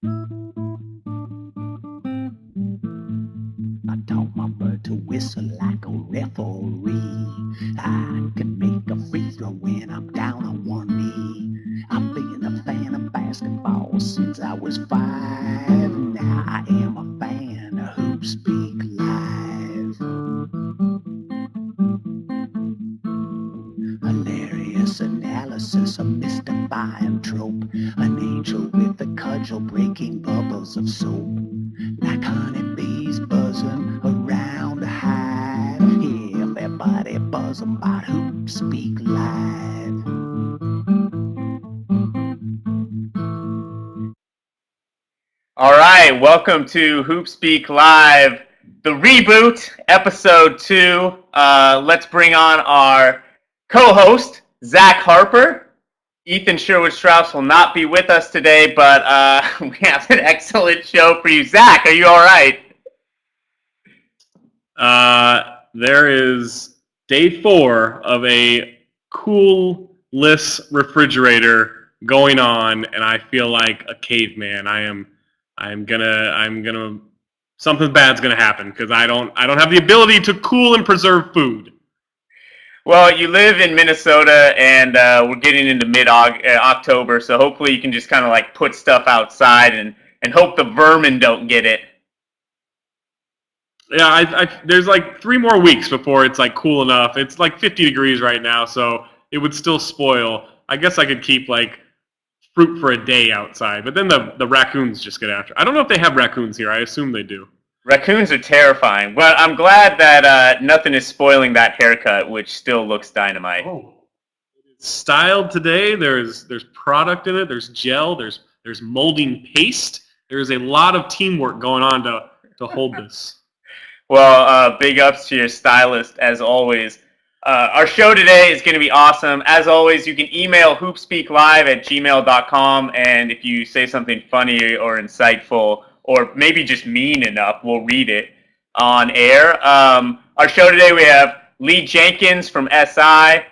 I taught my bird to whistle like a referee. I can make a free throw when I'm down on one knee. I've been a fan of basketball since I was 5. Now I am a fan of HoopSpeak Live. Hilarious analysis, a mystifying trope. An angel with a cudgel breaking bubbles of soap. Like honeybees buzzing around a hive. Yeah, everybody buzzing about HoopSpeak Live. All right, welcome to HoopSpeak Live, the reboot, episode 2. Let's bring on our co-host, Zach Harper. Ethan Sherwood-Strauss will not be with us today, but we have an excellent show for you. Zach, are you all right? There is day 4 of a coolless refrigerator going on, and I feel like a caveman. Something bad's gonna happen because I don't have the ability to cool and preserve food. Well, you live in Minnesota, and we're getting into mid-October, so hopefully you can just kind of like put stuff outside and hope the vermin don't get it. Yeah, there's like 3 more weeks before it's like cool enough. It's like 50 degrees right now, so it would still spoil. I guess I could keep like fruit for a day outside, but then the raccoons just get after. I don't know if they have raccoons here. I assume they do. Raccoons are terrifying. Well, I'm glad that nothing is spoiling that haircut, which still looks dynamite. Oh, it's styled today. There's product in it. There's gel. There's molding paste. There's a lot of teamwork going on to hold this. Well, big ups to your stylist, as always. Our show today is going to be awesome. As always, you can email hoopspeaklive@gmail.com, and if you say something funny or insightful, or maybe just mean enough, we'll read it on air. Our show today, we have Lee Jenkins from SI.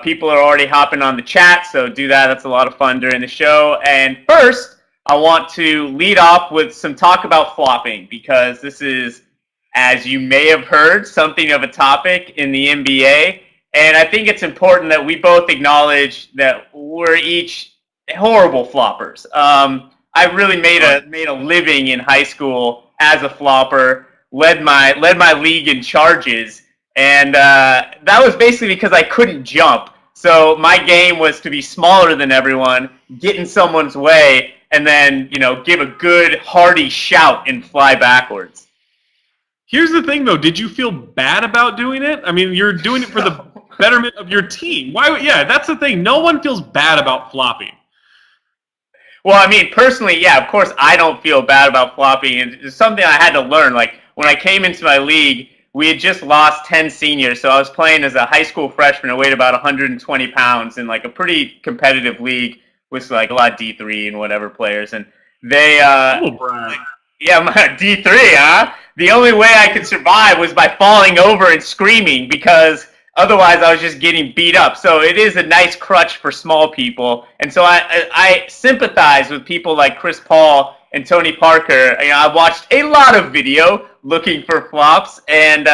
People are already hopping on the chat, so do that. That's a lot of fun during the show. And first, I want to lead off with some talk about flopping, because this is, as you may have heard, something of a topic in the NBA. And I think it's important that we both acknowledge that we're each horrible floppers. I really made a living in high school as a flopper, led my league in charges, and that was basically because I couldn't jump. So my game was to be smaller than everyone, get in someone's way, and then give a good hearty shout and fly backwards. Here's the thing, though. Did you feel bad about doing it? I mean, you're doing it for the betterment of your team. Why? Yeah, that's the thing. No one feels bad about flopping. Well, I mean, personally, yeah, of course, I don't feel bad about flopping. And it's something I had to learn. Like, when I came into my league, we had just lost 10 seniors. So I was playing as a high school freshman. I weighed about 120 pounds in, like, a pretty competitive league with, like, a lot of D3 and whatever players. And they, yeah, D3, huh? The only way I could survive was by falling over and screaming, because otherwise I was just getting beat up. So it is a nice crutch for small people. And so I sympathize with people like Chris Paul and Tony Parker. I watched a lot of video looking for flops, and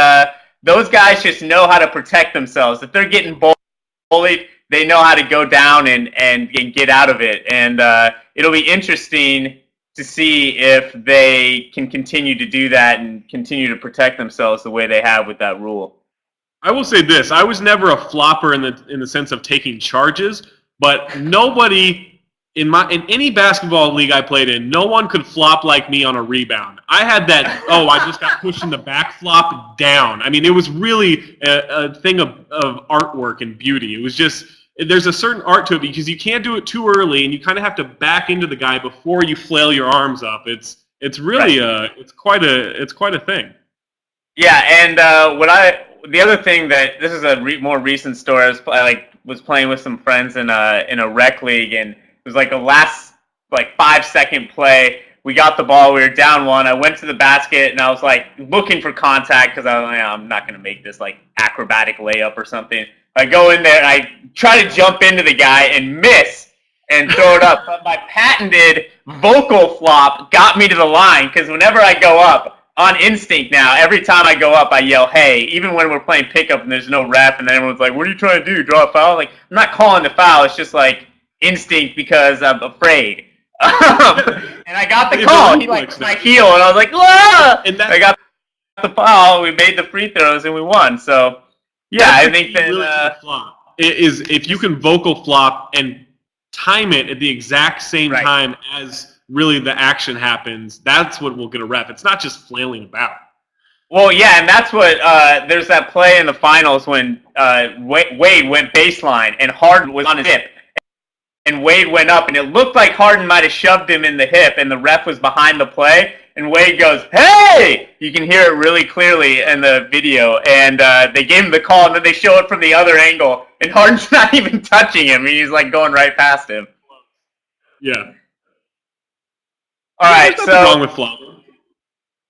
those guys just know how to protect themselves. If they're getting bullied, they know how to go down and get out of it. And it'll be interesting to see if they can continue to do that and continue to protect themselves the way they have with that rule. I will say this: I was never a flopper in the sense of taking charges, but nobody in any basketball league I played in, no one could flop like me on a rebound. I had that. I just got pushed in the back flop down. I mean, it was really a thing of artwork and beauty. It was just. There's a certain art to it because you can't do it too early, and you kind of have to back into the guy before you flail your arms up. It's really right. It's quite a thing. Yeah, and the other thing that this is a more recent story. I was playing with some friends in a rec league, and it was like a last 5-second play. We got the ball. We were down 1. I went to the basket, and I was like looking for contact because I was like, I'm not going to make this like acrobatic layup or something. I go in there and I try to jump into the guy and miss and throw it up. But my patented vocal flop got me to the line, because whenever I go up, on instinct now, every time I go up, I yell, hey, even when we're playing pickup and there's no ref, and then everyone's like, what are you trying to do, draw a foul? Like, I'm not calling the foul, it's just like instinct because I'm afraid. And I got the call. He like my heel, and I was like, "Whoa!" And I got the foul. We made the free throws, and we won. So, yeah, I think that is if you can vocal flop and time it at the exact same time as really the action happens. That's what will get a ref. It's not just flailing about. Well, yeah, and that's what there's that play in the finals when Wade went baseline and Harden was on his hip. And Wade went up, and it looked like Harden might have shoved him in the hip, and the ref was behind the play, and Wade goes, hey! You can hear it really clearly in the video, and they gave him the call, and then they show it from the other angle, and Harden's not even touching him, he's like going right past him. Yeah. All right, so... There's nothing wrong with flopping.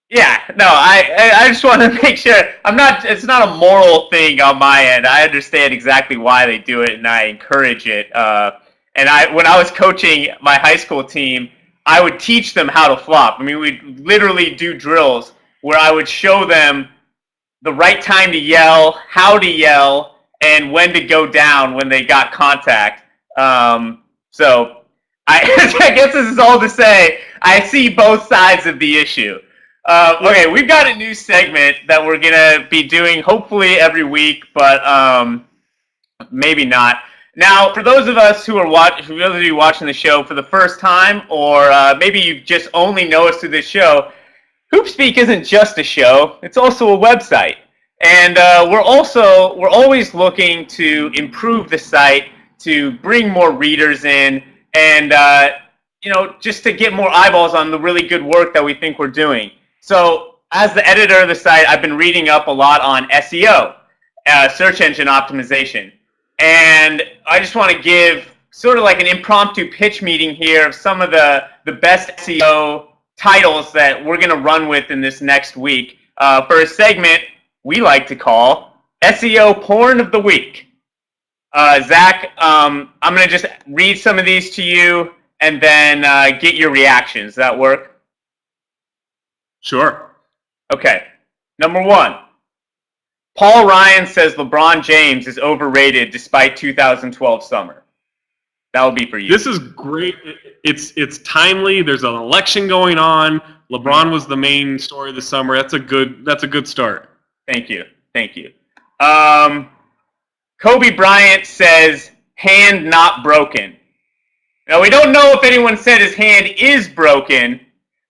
Yeah, no, I just want to make sure, it's not a moral thing on my end. I understand exactly why they do it, and I encourage it. And when I was coaching my high school team, I would teach them how to flop. I mean, we'd literally do drills where I would show them the right time to yell, how to yell, and when to go down when they got contact. So I guess this is all to say, I see both sides of the issue. Okay, we've got a new segment that we're going to be doing hopefully every week, but maybe not. Now, for those of us who are watching the show for the first time, or maybe you just only know us through this show, HoopSpeak isn't just a show; it's also a website, and we're always looking to improve the site, to bring more readers in, and just to get more eyeballs on the really good work that we think we're doing. So, as the editor of the site, I've been reading up a lot on SEO, search engine optimization. And I just want to give sort of like an impromptu pitch meeting here of some of the best SEO titles that we're going to run with in this next week for a segment we like to call SEO Porn of the Week. Zach, I'm going to just read some of these to you and then get your reactions. Does that work? Sure. Okay. Number 1. Paul Ryan says LeBron James is overrated despite 2012 summer. That will be for you. This is great. It's timely. There's an election going on. LeBron was the main story this summer. That's a good start. Thank you. Kobe Bryant says hand not broken. Now we don't know if anyone said his hand is broken,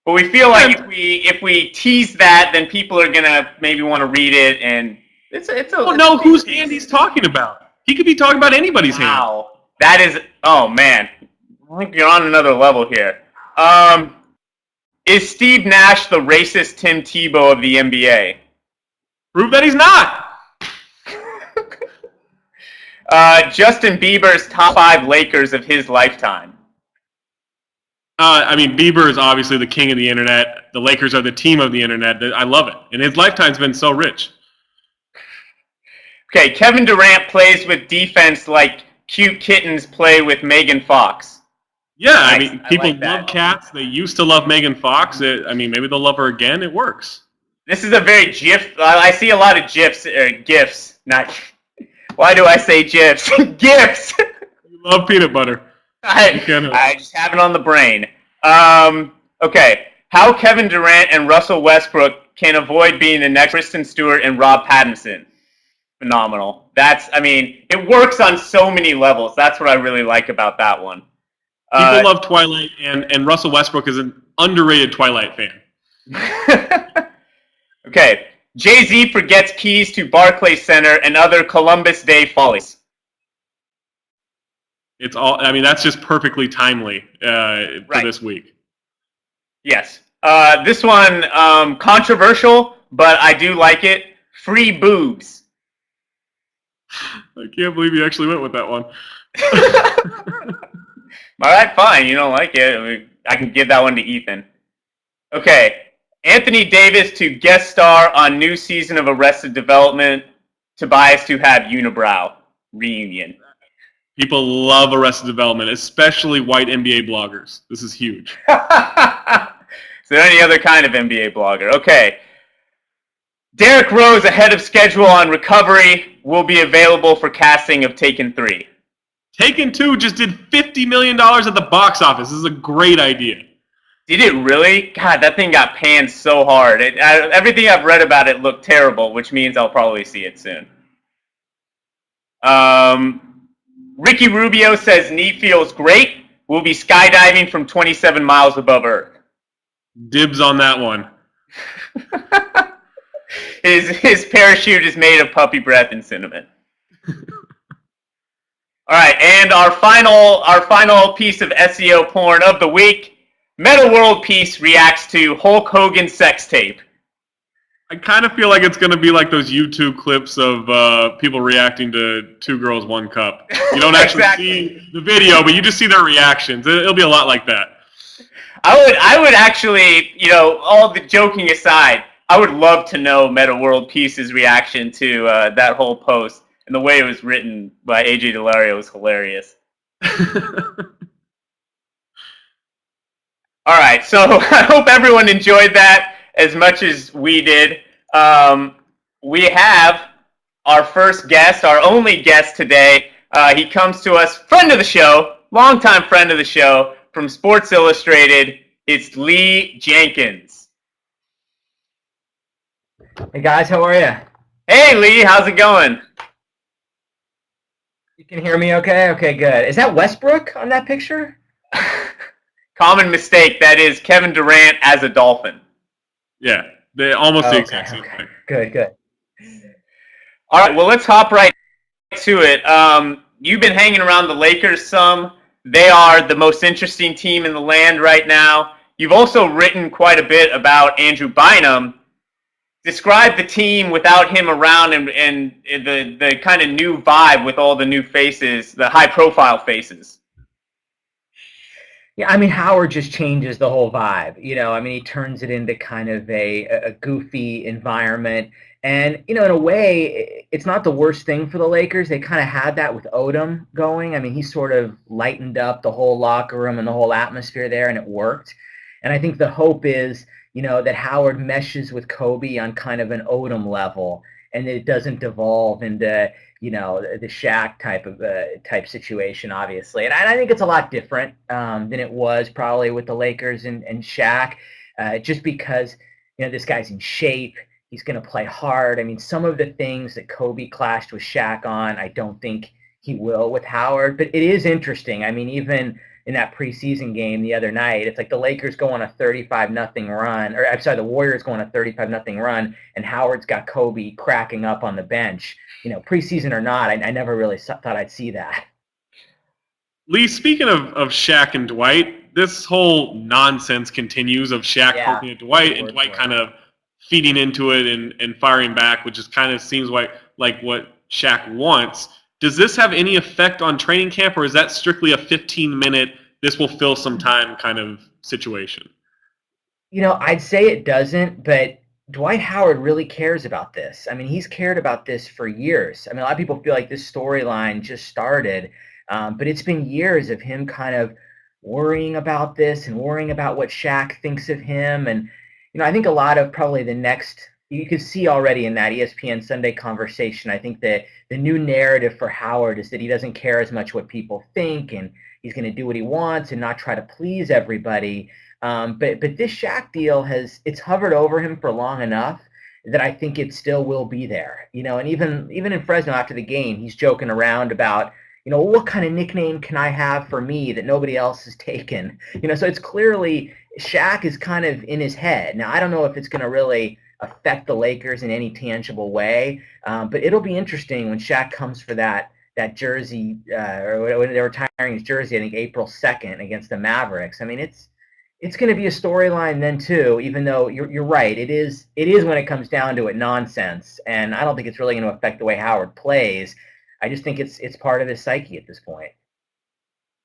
but we feel like if we tease that, then people are gonna maybe want to read it and. Well, no, whose hand he's talking about? He could be talking about anybody's hand. Wow. That is, oh man. I think you're on another level here. Is Steve Nash the racist Tim Tebow of the NBA? Prove that he's not. Justin Bieber's top 5 Lakers of his lifetime. Bieber is obviously the king of the internet. The Lakers are the team of the internet. I love it. And his lifetime's been so rich. Okay, Kevin Durant plays with defense like cute kittens play with Megan Fox. Yeah, nice. People love cats. They used to love Megan Fox. Maybe they'll love her again. It works. This is a very GIF. I see a lot of GIFs. Not. Why do I say GIFs? GIFs. You love peanut butter. I just have it on the brain. Okay, how Kevin Durant and Russell Westbrook can avoid being the next Kristen Stewart and Rob Pattinson. Phenomenal. It works on so many levels. That's what I really like about that one. People love Twilight, and Russell Westbrook is an underrated Twilight fan. Okay. Jay-Z forgets keys to Barclays Center and other Columbus Day follies. It's all. That's just perfectly timely for this week. Yes. This one, controversial, but I do like it. Free boobs. I can't believe you actually went with that one. All right, fine. You don't like it. I can give that one to Ethan. Okay. Anthony Davis to guest star on new season of Arrested Development. Tobias to have unibrow reunion. People love Arrested Development, especially white NBA bloggers. This is huge. Is there any other kind of NBA blogger? Okay. Derrick Rose ahead of schedule on recovery will be available for casting of Taken 3. Taken 2 just did $50 million at the box office. This is a great idea. Did it really? God, that thing got panned so hard. Everything I've read about it looked terrible, which means I'll probably see it soon. Ricky Rubio says knee feels great. We'll be skydiving from 27 miles above Earth. Dibs on that one. His parachute is made of puppy breath and cinnamon. All right, and our final piece of SEO porn of the week. Meta World Peace reacts to Hulk Hogan sex tape. I kind of feel like it's going to be like those YouTube clips of people reacting to Two Girls, One Cup. You don't actually see the video, but you just see their reactions. It'll be a lot like that. I would actually, all the joking aside, I would love to know Meta World Peace's reaction to that whole post. And the way it was written by AJ Delario was hilarious. All right, so I hope everyone enjoyed that as much as we did. We have our first guest, our only guest today. He comes to us, friend of the show, longtime friend of the show, from Sports Illustrated. It's Lee Jenkins. Hey guys, how are you? Hey Lee, how's it going? You can hear me okay? Okay, good. Is that Westbrook on that picture? Common mistake. That is Kevin Durant as a Dolphin. Yeah, they almost the exact same thing. Good. All right, well, let's hop right to it. You've been hanging around the Lakers some. They are the most interesting team in the land right now. You've also written quite a bit about Andrew Bynum. Describe the team without him around and the kind of new vibe with all the new faces, the high-profile faces. Yeah, I mean, Howard just changes the whole vibe. He turns it into kind of a goofy environment. And, in a way, it's not the worst thing for the Lakers. They kind of had that with Odom going. I mean, he sort of lightened up the whole locker room and the whole atmosphere there, and it worked. And I think the hope is, that Howard meshes with Kobe on kind of an Odom level, and that it doesn't devolve into, the Shaq type situation, obviously. And I think it's a lot different than it was probably with the Lakers and Shaq, just because, this guy's in shape. He's going to play hard. I mean, some of the things that Kobe clashed with Shaq on, I don't think he will with Howard. But it is interesting. I mean, even in that preseason game the other night, it's like the Lakers go on a 35-0 run, or I'm sorry, the Warriors go on a 35-0 run, and Howard's got Kobe cracking up on the bench. Preseason or not, I never really thought I'd see that. Lee, speaking of Shaq and Dwight, this whole nonsense continues of Shaq poking at Dwight and Dwight kind of feeding into it and firing back, which just kind of seems like what Shaq wants. Does this have any effect on training camp, or is that strictly a 15-minute, this will fill some time kind of situation? I'd say it doesn't, but Dwight Howard really cares about this. I mean, he's cared about this for years. I mean, a lot of people feel like this storyline just started, but it's been years of him kind of worrying about this and worrying about what Shaq thinks of him. And, I think a lot of probably the next – you could see already in that ESPN Sunday conversation, I think that the new narrative for Howard is that he doesn't care as much what people think, and he's going to do what he wants and not try to please everybody. But this Shaq deal it's hovered over him for long enough that I think it still will be there. And even in Fresno after the game, he's joking around about, what kind of nickname can I have for me that nobody else has taken? So it's clearly Shaq is kind of in his head. Now, I don't know if it's going to really affect the Lakers in any tangible way, but it'll be interesting when Shaq comes for that jersey, or when they're retiring his jersey, I think April 2nd against the Mavericks. I mean, it's going to be a storyline then too, even though you're right. It is when it comes down to it nonsense, and I don't think it's really going to affect the way Howard plays. I just think it's part of his psyche at this point.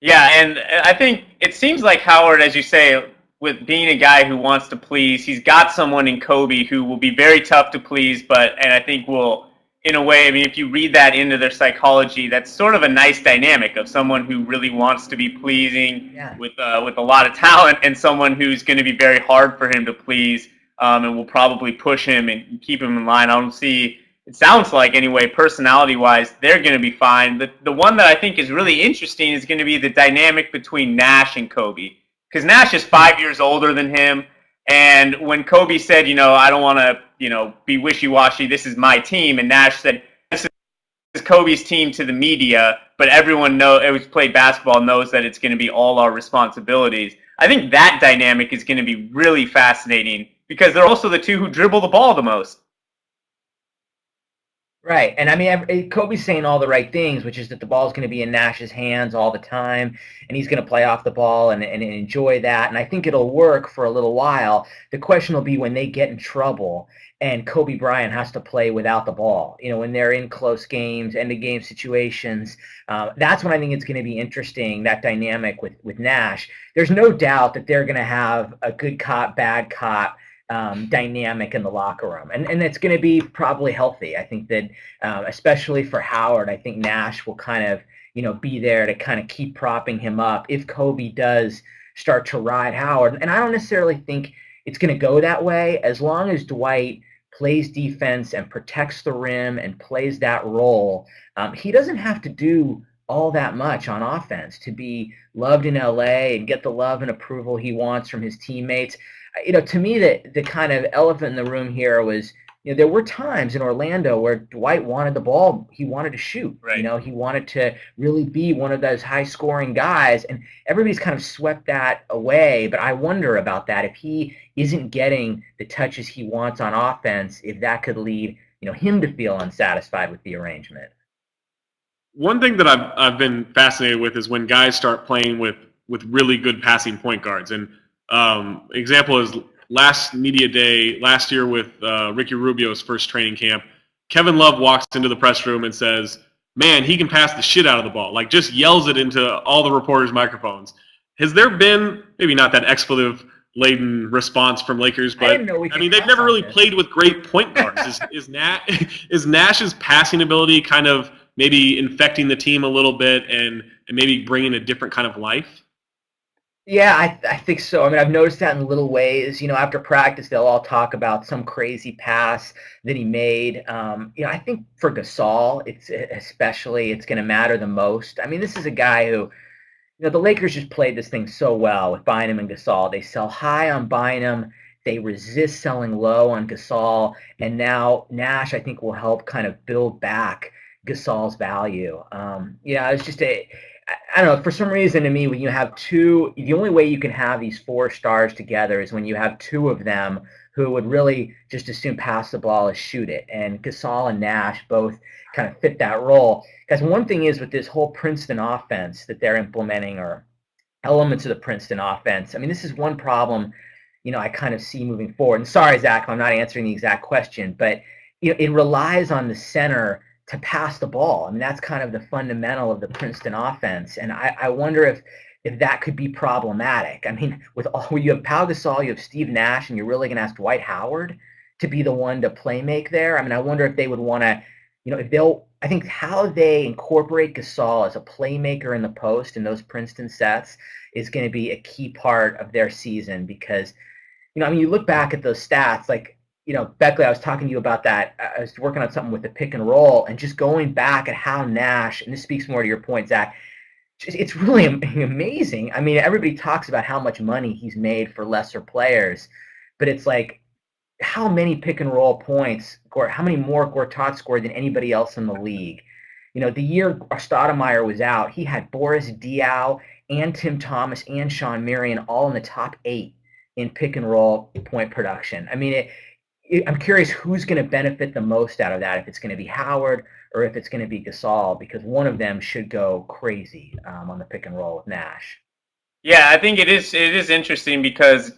Yeah, and I think it seems like Howard, as you say, with being a guy who wants to please, he's got someone in Kobe who will be very tough to please, and I think will in a way, I mean, if you read that into their psychology, that's sort of a nice dynamic of someone who really wants to be pleasing with a lot of talent, and someone who's going to be very hard for him to please, and will probably push him and keep him in line. I don't see. It sounds like, anyway, personality-wise, they're going to be fine. The one that I think is really interesting is going to be the dynamic between Nash and Kobe, because Nash is 5 years older than him. And when Kobe said, I don't want to, be wishy-washy, this is my team, and Nash said, this is Kobe's team to the media, but everyone who's played basketball knows that it's going to be all our responsibilities. I think that dynamic is going to be really fascinating, because they're also the two who dribble the ball the most. Right, and I mean, Kobe's saying all the right things, which is that the ball's going to be in Nash's hands all the time, and he's going to play off the ball and enjoy that, and I think it'll work for a little while. The question will be when they get in trouble and Kobe Bryant has to play without the ball, when they're in close games, end-of-game situations. That's when I think it's going to be interesting, that dynamic with Nash. There's no doubt that they're going to have a good cop, bad cop dynamic in the locker room, and it's going to be probably healthy. I think that especially for Howard, I think Nash will kind of be there to kind of keep propping him up if Kobe does start to ride Howard. And I don't necessarily think it's going to go that way, as long as Dwight plays defense and protects the rim and plays that role. He doesn't have to do all that much on offense to be loved in LA and get the love and approval he wants from his teammates. To me, the kind of elephant in the room here was, there were times in Orlando where Dwight wanted the ball. He wanted to shoot. Right. He wanted to really be one of those high-scoring guys, and everybody's kind of swept that away. But I wonder about that. If he isn't getting the touches he wants on offense, if that could lead, him to feel unsatisfied with the arrangement. One thing that I've been fascinated with is when guys start playing with really good passing point guards. And example is last media day last year with Ricky Rubio's first training camp. Kevin Love walks into the press room and says, "Man, he can pass the shit out of the ball." Like, just yells it into all the reporters' microphones. Has there been, maybe not that expletive-laden response from Lakers, but I mean, they've never really played with great point guards. Is Nash's passing ability kind of maybe infecting the team a little bit and maybe bringing a different kind of life? Yeah, I think so. I mean, I've noticed that in little ways. After practice, they'll all talk about some crazy pass that he made. I think for Gasol, it's going to matter the most. I mean, this is a guy who, the Lakers just played this thing so well with Bynum and Gasol. They sell high on Bynum. They resist selling low on Gasol. And now Nash, I think, will help kind of build back Gasol's value. It's just I don't know, for some reason to me, when you have two, the only way you can have these four stars together is when you have two of them who would really just as soon pass the ball as shoot it. And Gasol and Nash both kind of fit that role. Because one thing is with this whole Princeton offense that they're implementing, or elements of the Princeton offense, I mean, this is one problem, I kind of see moving forward. And sorry, Zach, I'm not answering the exact question, but it relies on the center to pass the ball. I mean, that's kind of the fundamental of the Princeton offense. And I wonder if that could be problematic. I mean, when you have Pau Gasol, you have Steve Nash, and you're really going to ask Dwight Howard to be the one to play make there. I mean, I wonder if they would want to, I think how they incorporate Gasol as a playmaker in the post in those Princeton sets is going to be a key part of their season, because, you look back at those stats, like, Beckley, I was talking to you about that. I was working on something with the pick and roll, and just going back at how Nash, and this speaks more to your point, Zach, it's really amazing. I mean, everybody talks about how much money he's made for lesser players, but it's like, how many pick and roll points, how many more Gortat scored than anybody else in the league? The year Stoudemire was out, he had Boris Diaw and Tim Thomas and Sean Marion all in the top 8 in pick and roll point production. I mean, I'm curious who's going to benefit the most out of that, if it's going to be Howard or if it's going to be Gasol, because one of them should go crazy on the pick and roll with Nash. Yeah, I think it is interesting because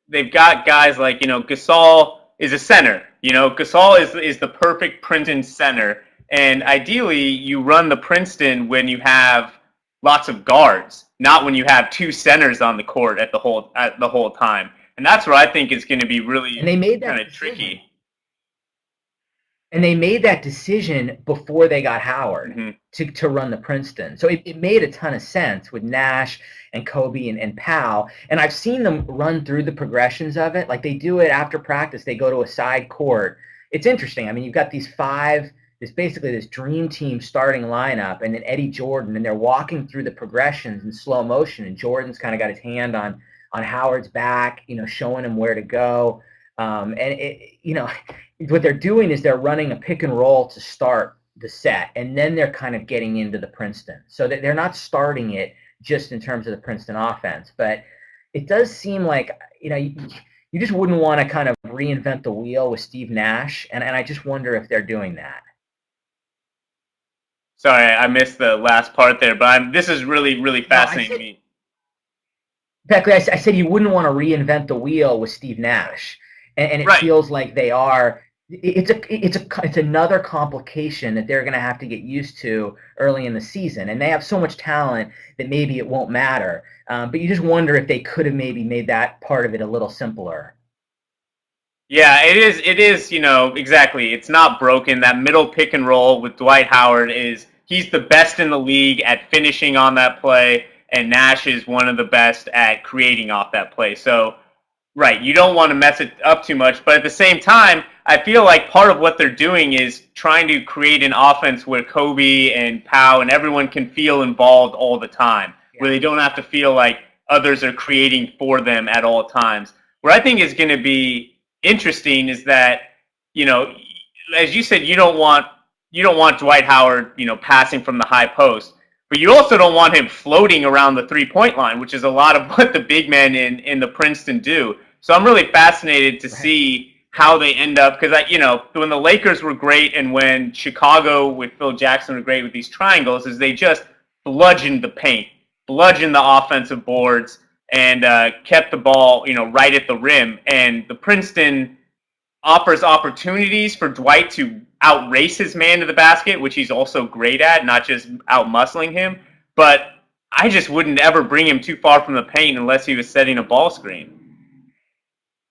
they've got guys like, Gasol is a center. Gasol is the perfect Princeton center. And ideally, you run the Princeton when you have lots of guards, not when you have two centers on the court at the whole time. And that's what I think is going to be really and they made that kind of tricky. And they made that decision before they got Howard Mm-hmm. to run the Princeton. So it made a ton of sense with Nash and Kobe and Powell. And I've seen them run through the progressions of it. Like they do it after practice. They go to a side court. It's interesting. I mean, you've got these basically this dream team starting lineup, and then Eddie Jordan, and they're walking through the progressions in slow motion. And Jordan's kind of got his hand on Howard's back, showing him where to go. What they're doing is they're running a pick and roll to start the set, and then they're kind of getting into the Princeton. So that they're not starting it just in terms of the Princeton offense, but it does seem like you just wouldn't want to kind of reinvent the wheel with Steve Nash, and I just wonder if they're doing that. Sorry, I missed the last part there, but this is really, really fascinating to me. Beckley, I said you wouldn't want to reinvent the wheel with Steve Nash, and it Right. feels like they are. It's another complication that they're going to have to get used to early in the season, and they have so much talent that maybe it won't matter. But you just wonder if they could have maybe made that part of it a little simpler. Yeah, it is. It is. Exactly. It's not broken. That middle pick and roll with Dwight Howard he's the best in the league at finishing on that play, and Nash is one of the best at creating off that play. So, right, you don't want to mess it up too much, but at the same time, I feel like part of what they're doing is trying to create an offense where Kobe and Powell and everyone can feel involved all the time, where they don't have to feel like others are creating for them at all times. What I think is going to be interesting is that, as you said, you don't want Dwight Howard, passing from the high post, but you also don't want him floating around the 3-point line, which is a lot of what the big men in the Princeton do. So I'm really fascinated to see how they end up, because when the Lakers were great and when Chicago with Phil Jackson were great with these triangles, is they just bludgeoned the paint, bludgeoned the offensive boards, and kept the ball, right at the rim. And the Princeton offers opportunities for Dwight to outrace his man to the basket, which he's also great at, not just out-muscling him. But I just wouldn't ever bring him too far from the paint unless he was setting a ball screen.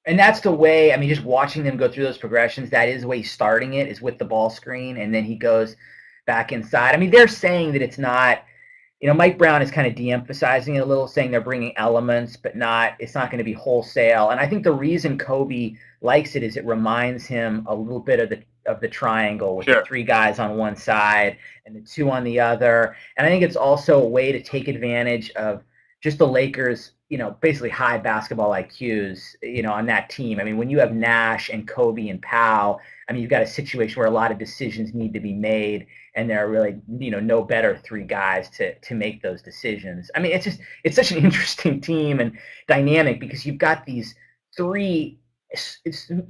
And that's the way, just watching them go through those progressions, that is the way he's starting it, is with the ball screen, and then he goes back inside. They're saying that it's not, Mike Brown is kind of de-emphasizing it a little, saying they're bringing elements, but it's not going to be wholesale. And I think the reason Kobe likes it is it reminds him a little bit of the triangle with the 3 guys on one side and the 2 on the other. And I think it's also a way to take advantage of just the Lakers, basically high basketball IQs, on that team. When you have Nash and Kobe and Powell, you've got a situation where a lot of decisions need to be made, and there are really, no better 3 guys to make those decisions. It's such an interesting team and dynamic, because you've got these 3.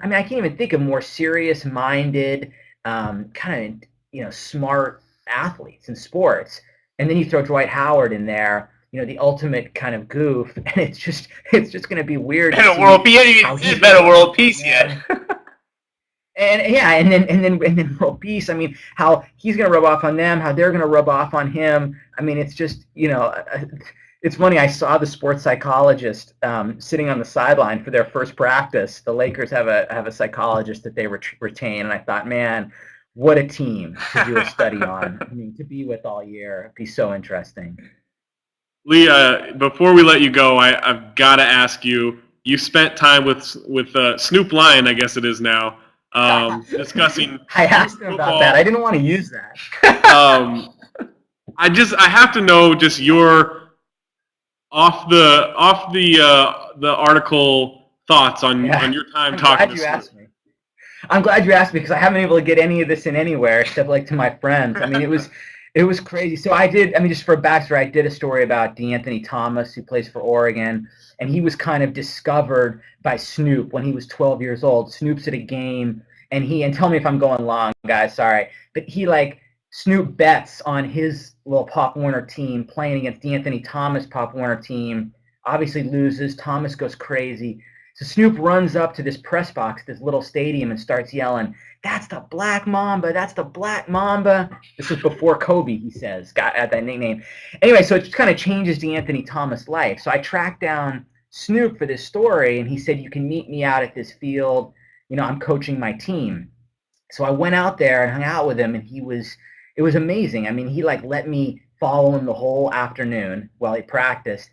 I can't even think of more serious-minded, kind of, smart athletes in sports, and then you throw Dwight Howard in there, the ultimate kind of goof, and it's just going to be weird. Been a world peace yet. And then world peace. How he's going to rub off on them, how they're going to rub off on him. It's just, it's funny. I saw the sports psychologist sitting on the sideline for their first practice. The Lakers have a psychologist that they retain, and I thought, man, what a team to do a study on. To be with all year. It'd be so interesting. Lee, before we let you go, I've got to ask you. You spent time with Snoop Lion, I guess it is now, discussing. I asked him about that. I didn't want to use that. I have to know just your off the article thoughts on your time talking to Snoop. I'm glad you asked me, because I haven't been able to get any of this in anywhere except to my friends. It was crazy. So I did, just for a backstory, I did a story about DeAnthony Thomas, who plays for Oregon, and he was kind of discovered by Snoop when he was 12 years old. Snoop's at a game, and tell me if I'm going long, guys, sorry. But Snoop bets on his little Pop Warner team playing against DeAnthony Thomas' Pop Warner team, obviously loses. Thomas goes crazy. So Snoop runs up to this press box, this little stadium, and starts yelling, "That's the Black Mamba! That's the Black Mamba!" This was before Kobe, he says, got at that nickname. Anyway, so it just kind of changes DeAnthony Thomas' life. So I tracked down Snoop for this story, and he said, "You can meet me out at this field. I'm coaching my team." So I went out there and hung out with him, and it was amazing. I mean, he like let me follow him the whole afternoon while he practiced.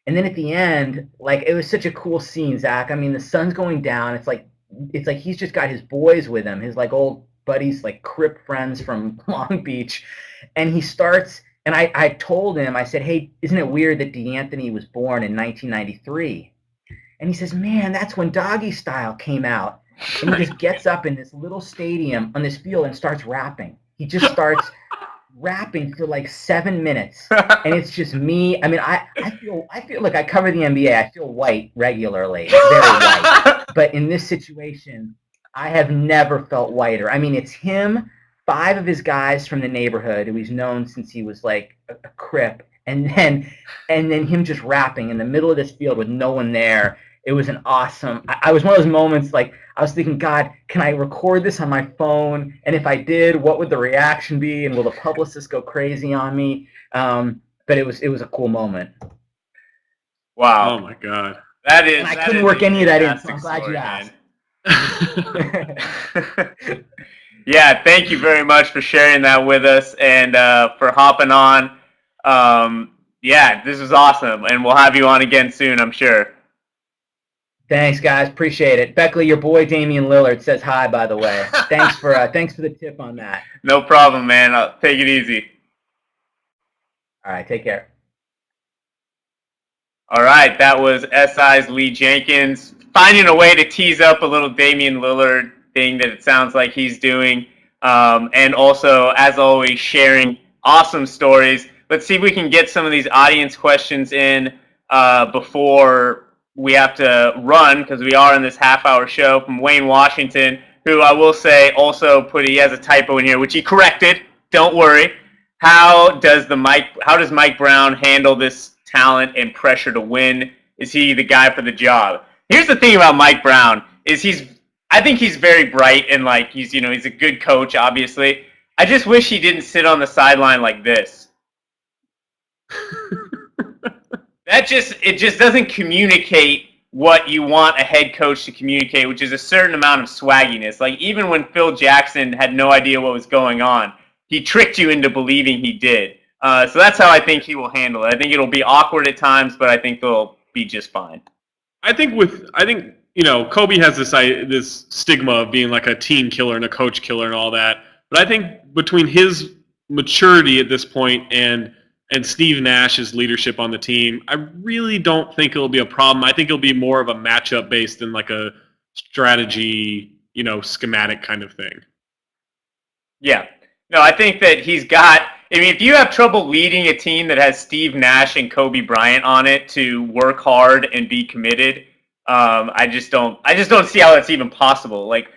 And then at the end, like it was such a cool scene, Zach. I mean, the sun's going down. It's like he's just got his boys with him, his like old buddies, like Crip friends from Long Beach. And he starts, and I told him, I said, hey, isn't it weird that DeAnthony was born in 1993? And he says, man, that's when Doggy Style came out. And he just gets up in this little stadium on this field and starts rapping. He just starts rapping for like 7 minutes. And it's just me. I mean, I feel like I cover the NBA. I feel white regularly, very white. But in this situation, I have never felt whiter. I mean, it's him, 5 of his guys from the neighborhood who he's known since he was like a Crip, and then him just rapping in the middle of this field with no one there. It was an awesome. I was one of those moments like I was thinking, God, can I record this on my phone? And if I did, what would the reaction be? And will the publicist go crazy on me? But it was a cool moment. Wow. Oh my God. That is. And I couldn't work any of that in. So I'm glad you asked. Yeah, thank you very much for sharing that with us and for hopping on. Yeah, this was awesome, and we'll have you on again soon, I'm sure. Thanks, guys. Appreciate it. Beckley, your boy Damian Lillard says hi, by the way. Thanks for the tip on that. No problem, man. I'll take it easy. All right, take care. All right, that was SI's Lee Jenkins finding a way to tease up a little Damian Lillard thing that it sounds like he's doing, and also, as always, sharing awesome stories. Let's see if we can get some of these audience questions in before we have to run, because we are in this half-hour show. From Wayne Washington, who I will say also he has a typo in here, which he corrected. Don't worry. How does Mike Brown handle this talent and pressure to win? Is he the guy for the job? Here's the thing about Mike Brown is I think he's very bright and like he's a good coach, obviously. I just wish he didn't sit on the sideline like this. It just doesn't communicate what you want a head coach to communicate, which is a certain amount of swagginess. Like even when Phil Jackson had no idea what was going on, he tricked you into believing he did. So that's how I think he will handle it. I think it'll be awkward at times, but I think they'll be just fine. I think Kobe has this stigma of being like a team killer and a coach killer and all that. But I think between his maturity at this point and Steve Nash's leadership on the team, I really don't think it'll be a problem. I think it'll be more of a matchup based than like a strategy, schematic kind of thing. Yeah. No, I think that if you have trouble leading a team that has Steve Nash and Kobe Bryant on it to work hard and be committed, I just don't see how that's even possible. Like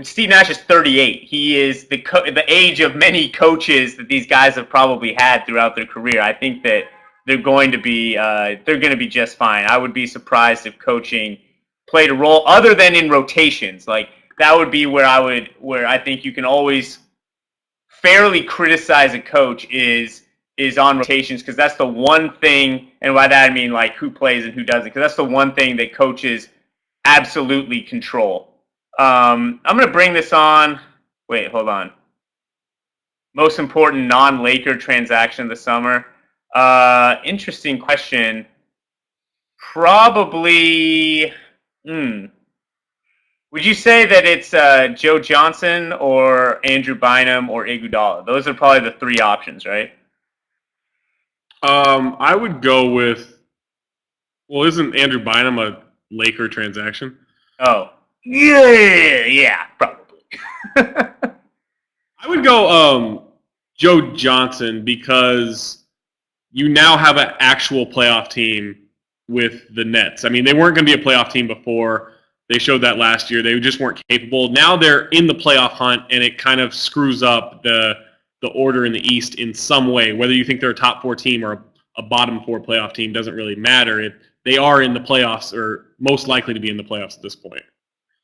Steve Nash is 38. He is the age of many coaches that these guys have probably had throughout their career. I think that they're going to be just fine. I would be surprised if coaching played a role other than in rotations. Like that would be where I think you can always fairly criticize a coach is on rotations, because that's the one thing, and by that I mean like who plays and who doesn't, because that's the one thing that coaches absolutely control. I'm going to bring this on. Wait, hold on. Most important non-Laker transaction of the summer. Interesting question. Probably, would you say that it's Joe Johnson or Andrew Bynum or Iguodala? Those are probably the 3 options, right? I would go with, isn't Andrew Bynum a Laker transaction? Oh. Yeah, probably. I would go Joe Johnson, because you now have an actual playoff team with the Nets. I mean, they weren't going to be a playoff team before. They showed that last year. They just weren't capable. Now they're in the playoff hunt, and it kind of screws up the order in the East in some way. Whether you think they're a top 4 team or a bottom 4 playoff team doesn't really matter. They are in the playoffs, or most likely to be in the playoffs at this point.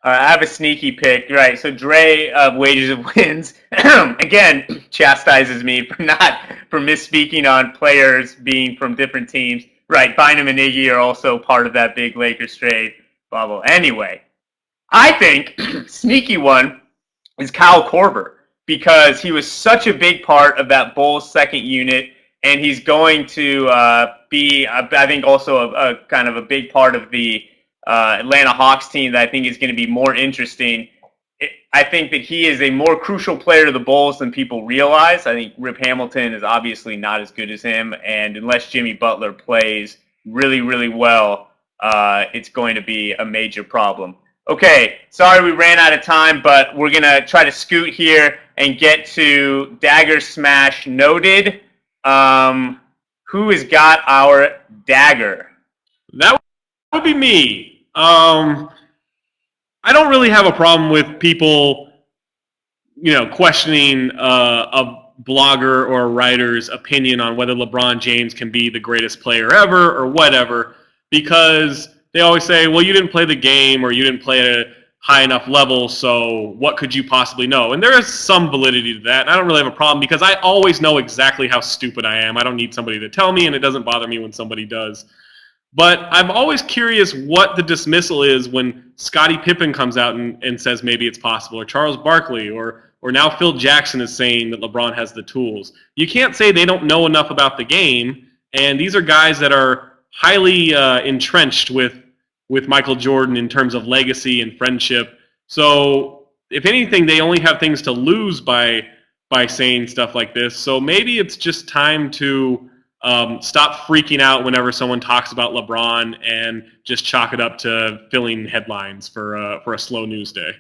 I have a sneaky pick. Right, so Dre of Wages of Wins, again, chastises me for misspeaking on players being from different teams. Right, Bynum and Iggy are also part of that big Lakers trade bubble. Anyway, I think, sneaky one, is Kyle Korver, because he was such a big part of that Bulls second unit, and he's going to be, I think, also a kind of a big part of the Atlanta Hawks team that I think is going to be more interesting. I think that he is a more crucial player to the Bulls than people realize. I think Rip Hamilton is obviously not as good as him, and unless Jimmy Butler plays really, really well, it's going to be a major problem. Okay, sorry we ran out of time, but we're going to try to scoot here and get to Dagger Smash Noted. Who has got our dagger? That would be me. I don't really have a problem with people, questioning a blogger or a writer's opinion on whether LeBron James can be the greatest player ever or whatever, because they always say, well, you didn't play the game or you didn't play at a high enough level, so what could you possibly know? And there is some validity to that, and I don't really have a problem because I always know exactly how stupid I am. I don't need somebody to tell me, and it doesn't bother me when somebody does. But I'm always curious what the dismissal is when Scottie Pippen comes out and says maybe it's possible, or Charles Barkley, or now Phil Jackson is saying that LeBron has the tools. You can't say they don't know enough about the game, and these are guys that are highly entrenched with Michael Jordan in terms of legacy and friendship. So if anything, they only have things to lose by saying stuff like this. So maybe it's just time to stop freaking out whenever someone talks about LeBron and just chalk it up to filling headlines for a slow news day.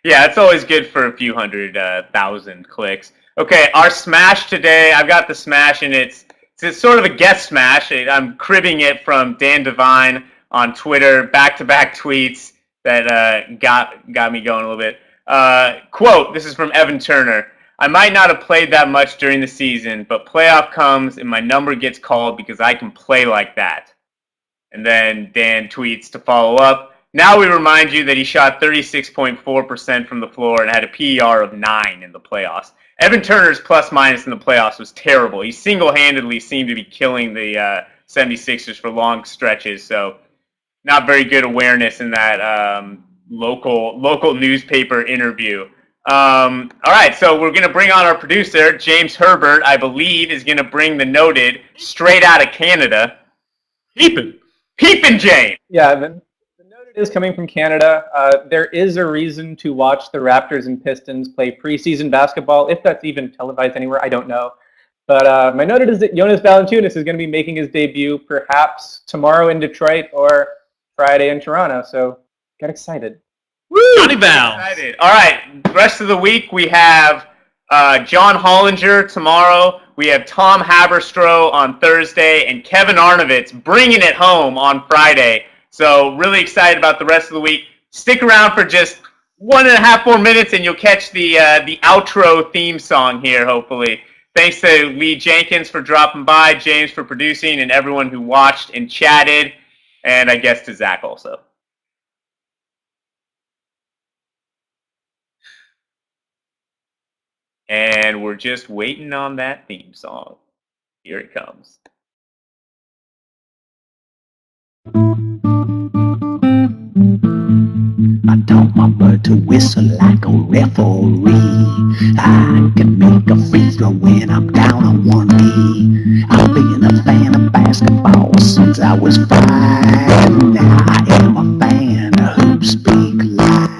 Yeah, it's always good for a few hundred thousand clicks. Okay, our smash today, I've got the smash, and it's sort of a guest smash. I'm cribbing it from Dan Devine on Twitter, back-to-back tweets that got me going a little bit. Quote, this is from Evan Turner. I might not have played that much during the season, but playoff comes and my number gets called because I can play like that. And then Dan tweets to follow up. Now we remind you that he shot 36.4% from the floor and had a PER of 9 in the playoffs. Evan Turner's plus-minus in the playoffs was terrible. He single-handedly seemed to be killing the 76ers for long stretches, so not very good awareness in that local newspaper interview. All right, so we're going to bring on our producer, James Herbert, I believe, is going to bring the Noted straight out of Canada. Peepin', James! Yeah, the Noted is coming from Canada. There is a reason to watch the Raptors and Pistons play preseason basketball. If that's even televised anywhere, I don't know. But my Noted is that Jonas Valanciunas is going to be making his debut perhaps tomorrow in Detroit or Friday in Toronto, so get excited. Woo! Johnny Val. All right, rest of the week we have John Hollinger tomorrow. We have Tom Haberstroh on Thursday and Kevin Arnovitz bringing it home on Friday. So really excited about the rest of the week. Stick around for just 1.5 more minutes and you'll catch the outro theme song here, hopefully. Thanks to Lee Jenkins for dropping by, James for producing, and everyone who watched and chatted, and I guess to Zach also. And we're just waiting on that theme song. Here it comes. I taught my bird to whistle like a referee. I can make a free throw when I'm down on one knee. I've been a fan of basketball since I was 5. Now I am a fan of HoopSpeak Live.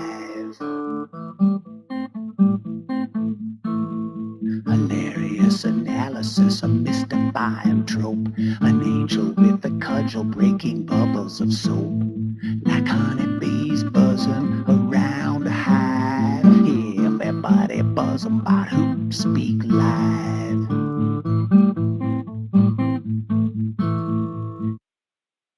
Hilarious analysis of mystifying trope. An angel with a cudgel breaking bubbles of soap. Like honeybees buzzing around a hive. Everybody buzzing about HoopSpeak Live.